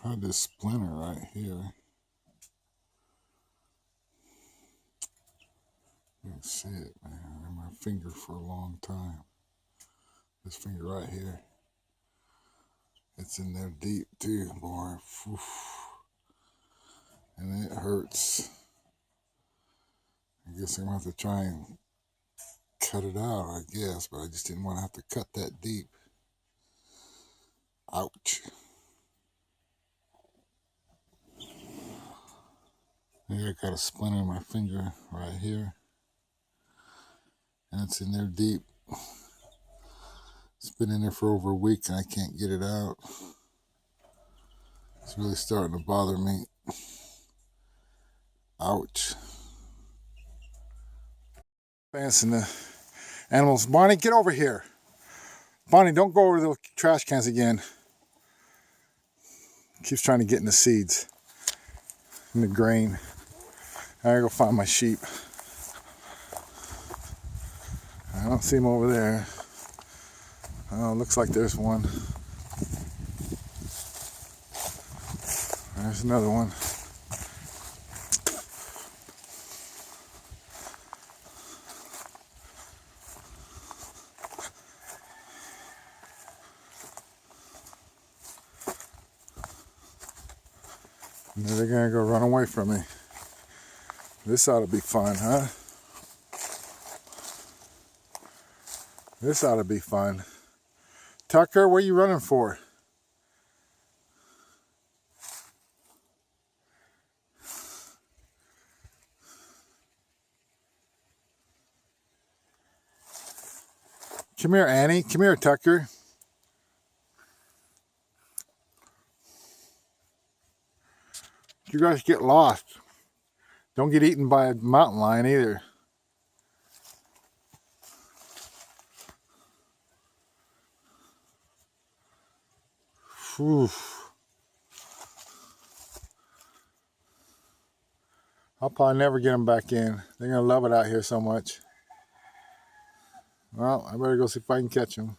I had this splinter right here. You can see it, man, in my finger for a long time. This finger right here. It's in there deep too, boy. And it hurts. I guess I'm gonna have to try and cut it out, I guess, but I just didn't want to have to cut that deep. Ouch. Here I got a splinter in my finger right here. And it's in there deep. It's been in there for over a week and I can't get it out. It's really starting to bother me. Ouch. Fancying the animals. Bonnie, get over here. Bonnie, don't go over the trash cans again. Keeps trying to get in the seeds, in the grain. I gotta go find my sheep. I don't see him over there. Oh, looks like there's one. There's another one. And they're gonna go run away from me. This ought to be fun, huh? This ought to be fun. Tucker, what are you running for? Come here, Annie. Come here, Tucker. You guys get lost. Don't get eaten by a mountain lion either. Whew. I'll probably never get them back in. They're going to love it out here so much. Well, I better go see if I can catch them.